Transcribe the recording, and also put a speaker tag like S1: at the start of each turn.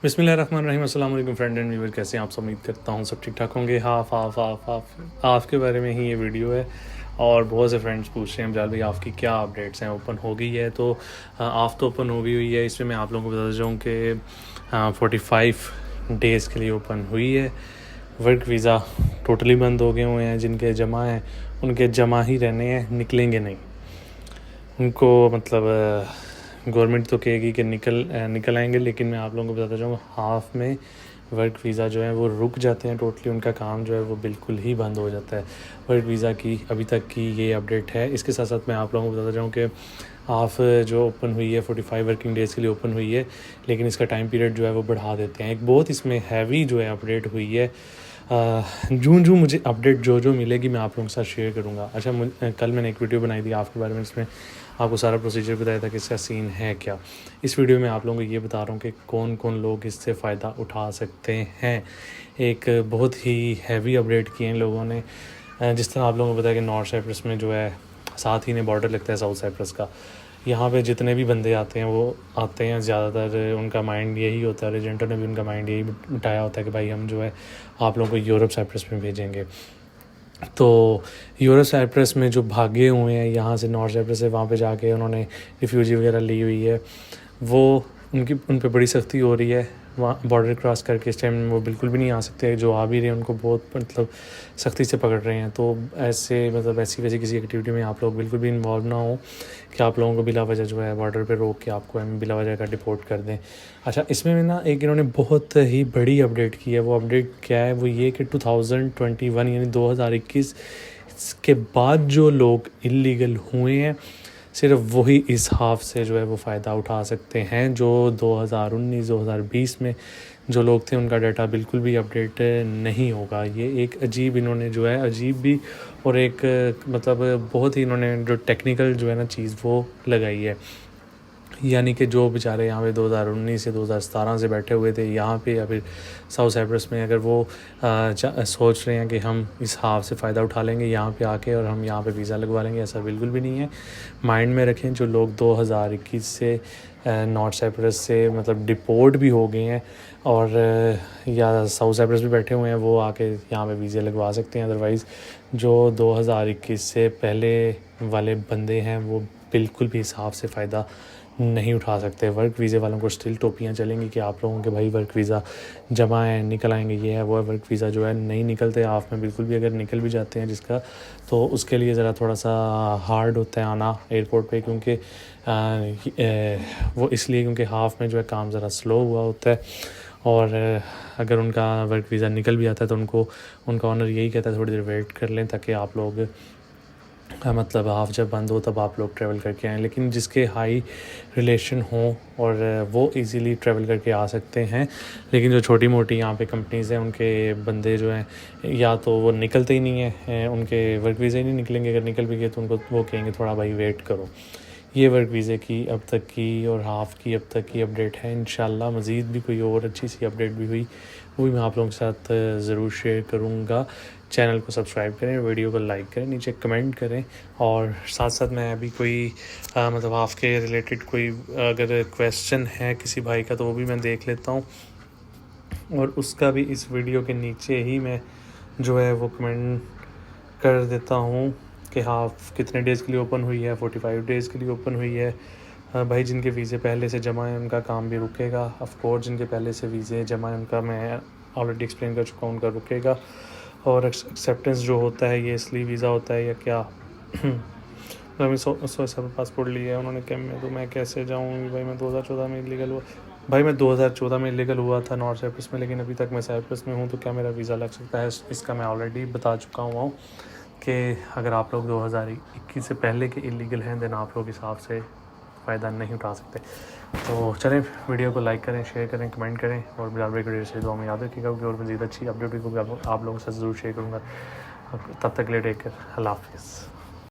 S1: बिस्मिल्लाहिर्रहमानिर्रहीम। अस्सलाम वालेकुम फ्रेंड एंड व्यूअर, कैसे हैं आप सब? उम्मीद करता हूँ सब ठीक ठाक होंगे। हाफ के बारे में ही ये वीडियो है और बहुत से फ्रेंड्स पूछ रहे हैं बिलाल भाई आप की क्या अपडेट्स हैं, ओपन हो गई है? तो आफ तो ओपन हो गई हुई है। इसमें मैं आप लोगों को बता दूँ कि 45 डेज़ के लिए ओपन हुई है। वर्क वीज़ा टोटली बंद हो गए हुए हैं। जिनके जमा हैं उनके जमा ही रहने हैं, निकलेंगे नहीं। उनको मतलब गवर्नमेंट तो कहेगी कि निकल आएंगे, लेकिन मैं आप लोगों को बताता जाऊँ हाफ में वर्क वीज़ा जो है वो रुक जाते हैं टोटली। उनका काम जो है वो बिल्कुल ही बंद हो जाता है। वर्क वीज़ा की अभी तक की ये अपडेट है। इसके साथ साथ मैं आप लोगों को बताता जाऊँ कि हाफ जो ओपन हुई है 45 वर्किंग डेज़ के लिए ओपन हुई है, लेकिन इसका टाइम पीरियड जो है वो बढ़ा देते हैं। एक बहुत इसमें हैवी जो है अपडेट हुई है। जूं मुझे अपडेट जो मिलेगी मैं आप लोगों के साथ शेयर करूँगा। अच्छा, कल मैंने एक वीडियो बनाई थी आपके बारे में, इसमें आपको सारा प्रोसीजर बताया था कि इसका सीन है क्या। इस वीडियो में आप लोगों को ये बता रहा हूँ कि कौन कौन लोग इससे फ़ायदा उठा सकते हैं। एक बहुत ही हैवी अपडेट किए हैं लोगों ने। जिस तरह आप लोगों को बताया कि नॉर्थ साइप्रस में जो है साथ ही में बॉर्डर लगता है साउथ साइप्रस का। यहाँ पे जितने भी बंदे आते हैं वो आते हैं ज़्यादातर उनका माइंड यही होता है, एजेंटों ने भी उनका माइंड यही उठाया होता है कि भाई हम जो है आप लोगों को यूरोप साइप्रस में भेजेंगे। तो यूरोप साइप्रस में जो भागे हुए हैं यहाँ से, नॉर्थ साइप्रस से, वहाँ पे जाके उन्होंने रिफ्यूजी वगैरह ली हुई है, वो उन पे बड़ी सख्ती हो रही है। वहाँ बॉर्डर क्रॉस करके इस टाइम वो बिल्कुल भी नहीं आ सकते। जो आ भी रहे हैं उनको बहुत मतलब सख्ती से पकड़ रहे हैं। तो ऐसे मतलब ऐसी वैसी किसी एक्टिविटी में आप लोग बिल्कुल भी इन्वॉल्व ना हो कि आप लोगों को बिला वजह जो है बॉर्डर पे रोक के आपको बिला वजह का डिपोर्ट कर दें। अच्छा, इसमें ना एक इन्होंने बहुत ही बड़ी अपडेट की है। वो अपडेट क्या है? वो ये कि 2021 यानी 2021 के बाद जो लोग इलीगल हुए हैं सिर्फ वही इस हाफ से जो है वो फ़ायदा उठा सकते हैं। जो 2019-2020 में जो लोग थे उनका डाटा बिल्कुल भी अपडेट नहीं होगा। ये एक अजीब इन्होंने जो है अजीब भी और एक मतलब बहुत ही इन्होंने जो टेक्निकल जो है ना चीज़ वो लगाई है। यानी कि जो बेचारे यहाँ पे 2019 से 2017 से बैठे हुए थे यहाँ पे या फिर साउथ साइप्रस में, अगर वो सोच रहे हैं कि हम इस हाफ से फ़ायदा उठा लेंगे यहाँ पे आके और हम यहाँ पे वीज़ा लगवा लेंगे, ऐसा बिल्कुल भी नहीं है। माइंड में रखें, जो लोग 2021 से नॉर्थ साइप्रस से मतलब डिपोर्ट भी हो गए हैं और या साउथ साइप्रस भी बैठे हुए हैं, वो आके यहाँ पे वीज़े लगवा सकते हैं। अदरवाइज़ जो 2021 से पहले वाले बंदे हैं वो बिल्कुल भी इस हाफ से फ़ायदा नहीं उठा सकते। वर्क वीज़े वालों को स्टिल टोपियाँ चलेंगी कि आप लोगों के भाई वर्क वीज़ा जमा है, निकल आएंगे, ये है वो है। वर्क वीज़ा जो है नहीं निकलते हाफ में बिल्कुल भी। अगर निकल भी जाते हैं जिसका, तो उसके लिए ज़रा थोड़ा सा हार्ड होता है आना एयरपोर्ट पे, क्योंकि वो इसलिए क्योंकि हाफ में जो है काम ज़रा स्लो हुआ होता है। और अगर उनका वर्क वीज़ा निकल भी आता है तो उनका ऑनर यही कहता है थोड़ी देर वेट कर लें ताकि आप लोग मतलब हाफ जब बंद हो तब आप लोग ट्रैवल करके आएँ। लेकिन जिसके हाई रिलेशन हो और वो इजीली ट्रैवल करके आ सकते हैं। लेकिन जो छोटी मोटी यहाँ पे कंपनीज़ हैं उनके बंदे जो हैं या तो वो निकलते ही नहीं हैं, उनके वर्क वीज़े ही नहीं निकलेंगे। अगर निकल भी गए तो उनको वो कहेंगे थोड़ा भाई वेट करो। ये वर्क वीज़े की अब तक की और हाफ़ की अब तक की अपडेट है। इंशाल्लाह मज़ीद भी कोई और अच्छी सी अपडेट भी हुई वो भी मैं आप लोगों के साथ ज़रूर शेयर करूँगा। चैनल को सब्सक्राइब करें, वीडियो को लाइक करें, नीचे कमेंट करें। और साथ साथ मैं अभी कोई मतलब हाफ़ के रिलेटेड कोई अगर क्वेश्चन है किसी भाई का तो वो भी मैं देख लेता हूँ और उसका भी इस वीडियो के नीचे ही मैं जो है वो कमेंट कर देता हूँ कि हाफ़ कितने डेज़ के लिए ओपन हुई है। 45 डेज़ के लिए ओपन हुई है। भाई जिनके वीज़े पहले से जमा है उनका काम भी रुकेगा। ऑफ कोर्स जिनके पहले से वीज़े जमा है उनका मैं ऑलरेडी एक्सप्लेन कर चुका हूँ, उनका रुकेगा। और एक्सेप्टेंस जो होता है ये इसलिए वीज़ा होता है या क्या? मैंने 100 पासपोर्ट लिया है उन्होंने कैम में, तो मैं कैसे जाऊँ भाई? मैं 2014 में इलीगल हुआ। भाई मैं 2014 में इलीगल हुआ था नॉर्थ साइप्रस में, लेकिन अभी तक मैं साइप्रस में हूँ, तो क्या मेरा वीज़ा लग सकता है? इसका मैं ऑलरेडी बता चुका हुआ हूँ कि अगर आप लोग 2021 से पहले के इलीगल हैं देन आप लोग इस हिसाब से फ़ायदा नहीं उठा सकते। तो चलें, वीडियो को लाइक करें, शेयर करें, कमेंट करें और बिलाल भाई को से दुआ में याद रखिएगा कि और मज़ीद अच्छी अपडेट भी आप लोगों के साथ ज़रूर शेयर करूँगा। तब तक के लिए टेक केयर, अल्लाह हाफ़िज़।